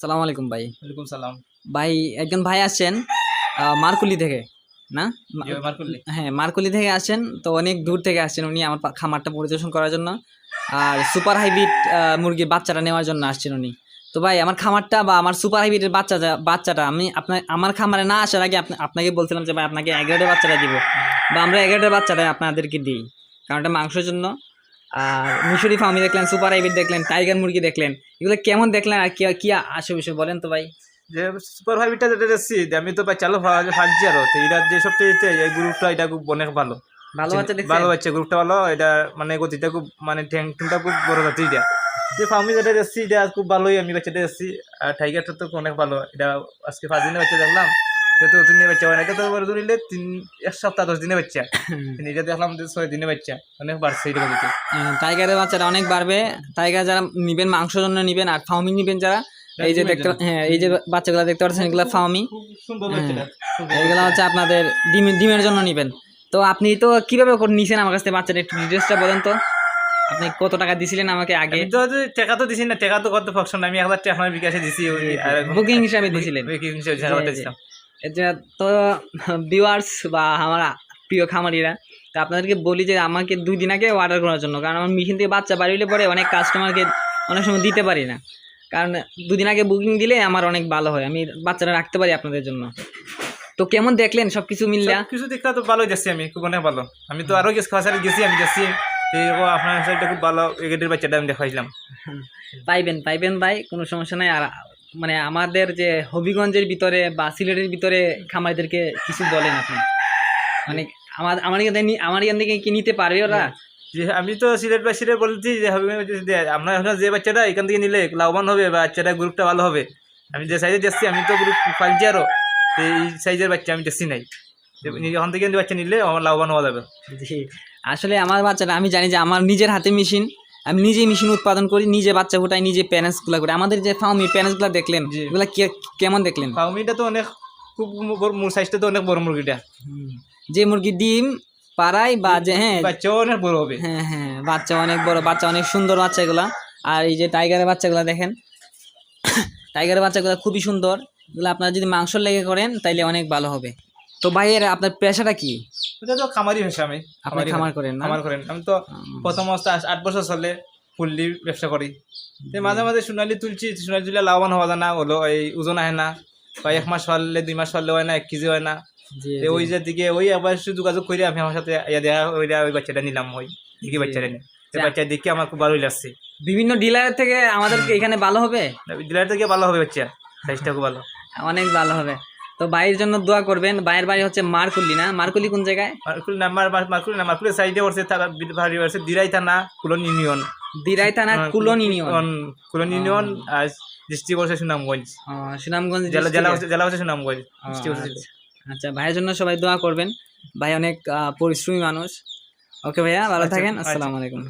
সালাম আলাইকুম ভাই। ওয়ালাইকুম সালাম। ভাই একজন ভাই আসছেন মারকুলি থেকে, না? মার্কুল্লি। হ্যাঁ, মারকুলি থেকে আসছেন, তো অনেক দূর থেকে আসছেন উনি আমার খামারটা পরিদর্শন করার জন্য, আর সুপার হাইব্রিড মুরগির বাচ্চাটা নেওয়ার জন্য আসছেন উনি। তো ভাই আমার খামারটা বা আমার সুপার হাইব্রিডের বাচ্চাটা আমি আমার খামারে না আসার আগে আপনাকে বলছিলাম যে ভাই আপনাকে এগারোটা বাচ্চাটা দিব, বা আমরা এগারোটা বাচ্চাটা আপনাদেরকে দিই, কারণ এটা মাংসের জন্য। আর মিশরি ফার্মি দেখলেন, সুপার হাইব্রিড দেখলেন, টাইগার মুরগি দেখলেন, এগুলো কেমন দেখলেন আর কি কি আসে বিষয় বলেন তো ভাই। যে সুপার ফাইভটা যেটা দেখছি আমি তো ভাই চালু ভাবছি আরো তো এটা যে সবচেয়ে এই গ্রুপটা এটা খুব অনেক ভালো। ভালো বাচ্চা দেখছেন? ভালো বাচ্চা, গ্রুপটা ভালো। এটা মানে গতিটা খুব মানে ঠ্যাংটা খুব বড় যাচ্ছে এটা। যে ফার্মি যেটা দেখছি এটা খুব ভালোই আমি বাচ্চাটা দেখছি। আর টাইগারটা তো অনেক ভালো। এটা আজকে 5 দিনের বাচ্চা দেখলাম। এটা তো 3 দিনের বাচ্চা হয় না, এটা তো বড় ধরিলে 1 সপ্তাহ 10 দিনের বাচ্চা। এটা দেখলাম যে 6 দিনের বাচ্চা অনেক বাড়ছে এটা গতিতে। টাইগারের বাচ্চাটা অনেক বাড়বে। টাইগার যারা নিবেন মাংসের জন্য নিবেন, আর ফার্মি নিবেন যারা, এই যে দেখতে, হ্যাঁ এই যে বাচ্চাগুলো দেখতে পাচ্ছেন এগুলো ফার্মি। খুব সুন্দর বাচ্চাটা। এগুলো হচ্ছে আপনাদের ডিমের জন্য নিবেন। তো আপনি তো কিভাবে করে নিছেন আমার কাছ থেকে বাচ্চাটা, একটু ডিটেলসটা বলেন তো। আপনি কত টাকা দিছিলেন আমাকে আগে? আমি তো টাকা তো দিছি না, টাকা তো কত ফাংশন আমি 1000 টাকা আমার বিকাশে দিছি। ওই আর বুকিং হিসাবে দিছিলেন? বুকিং হিসেবে টাকা দিছিলাম। এটা তো ভিউয়ার্স বা আমার প্রিয় খামারিরা, তো আপনাদেরকে বলি যে আমাকে 2 দিন আগে অর্ডার করার জন্য, কারণ আমার মেশিন থেকে বাচ্চা বাড়িলে পরে অনেক কাস্টমারকে অনেক সময় দিতে পারি না, কারণ 2 দিন আগে বুকিং দিলে আমার অনেক ভালো হয়, আমি বাচ্চাটা রাখতে পারি আপনাদের জন্য। তো কেমন দেখলেন সবকিছু মিললা? কিছু দিকটা তো ভালোই যাচ্ছি, আমি খুব অনেক ভালো। আমি তো আরো গেছি, খাসারে গেছি, আমি যাচ্ছি আপনার সাইডটা খুব ভালো। এগেটের বাচ্চাটা আমি দেখাইলাম। পাইবেন ভাই, কোনো সমস্যা নাই। আর মানে আমাদের যে হবিগঞ্জের ভিতরে বা সিলেটের ভিতরে খামারিদেরকে কিছু বলেন আপনি, মানে আমার এখান থেকে কি নিতে পারবে ওরা? যে আমি তো সিলেট বলছি যে আপনার যে বাচ্চাটা এখান থেকে নিলে লাভবান হবে, বাচ্চাটা গ্রুপটা ভালো হবে। আমি যে সাইজে যাচ্ছি আমি তো গ্রুপ পাইছি আরো, এই সাইজের বাচ্চা আমি যাচ্ছি নাই। ওখান থেকে বাচ্চা নিলে আমার লাভবান হওয়া যাবে। জি, আসলে আমার বাচ্চাটা আমি জানি যে আমার নিজের হাতে মেশিন, আমি নিজেই মেশিন উৎপাদন করি, নিজে বাচ্চা ফুটাই, নিজে প্যারেন্টসগুলো করি। আমাদের যে ফার্মি প্যারেন্টসগুলো দেখলেন, এগুলো কেমন দেখলেন? ফার্মিটা তো অনেক খুব সাইজটা তো অনেক বড় মুরগিটা। যে মুরগি ডিম পাড়ায় বা যে, হ্যাঁ বাচ্চাও অনেক বড় হবে। হ্যাঁ হ্যাঁ, বাচ্চা অনেক বড়, বাচ্চা অনেক সুন্দর বাচ্চা এগুলা। আর এই যে টাইগারের বাচ্চাগুলো দেখেন, টাইগারের বাচ্চাগুলো খুবই সুন্দর। এগুলো আপনারা যদি মাংসর লেগে করেন তাইলে অনেক ভালো হবে। তো ভাইয়ের আপনার পেশাটা কি? এটা তো খামারি ভাষা। আমি আপনি খামার করেন না? খামার করেন। আমি তো প্রথম অবস্থা 8 বছর চলে ফুললি ব্যবসা করি। মাঝে মাঝে সোনালি তুলছি, সোনালি তুলে লাভবান হওয়া যায় না, হলো এই ওজন আহে না, বা 1 মাস পারলে 2 মাস পারলে হয় না, 1 কেজি হয় না। ওই যে দিকে ওই আবার যোগাযোগ করে আমি আমার সাথে দেখা ওই বাচ্চাটা নিলাম, ওই দিকে বাচ্চাটা নিয়ে বাচ্চা দেখে আমার খুব ভালোই লাগছে। বিভিন্ন ডিলারের থেকে আমাদেরকে এখানে ভালো হবে, ডিলার থেকে ভালো হবে বাচ্চা, সাইজটা খুব ভালো, অনেক ভালো হবে। তো ভাইয়ের জন্য দোয়া করবেন। ভাইয়ের বাড়ি হচ্ছে মারকুলি, না? মারকুলি কোন জায়গায়? মারকুলি সাইডে পড়ছে, তারা বাড়ি পড়ছে দিরাই থানা, কুলন ইউনিয়ন। দিরাই থানা কুলন ইউনিয়ন। কুলন ইউনিয়ন আর ডিস্ট্রিক্ট হচ্ছে সুনামগঞ্জ। সুনামগঞ্জ জেলা হচ্ছে সুনামগঞ্জ। আচ্ছা, ভাইয়ের জন্য সবাই দোয়া করবেন। ভাই অনেক পরিশ্রমী মানুষ। ওকে ভাইয়া, ভালো থাকেন। আসসালামু আলাইকুম।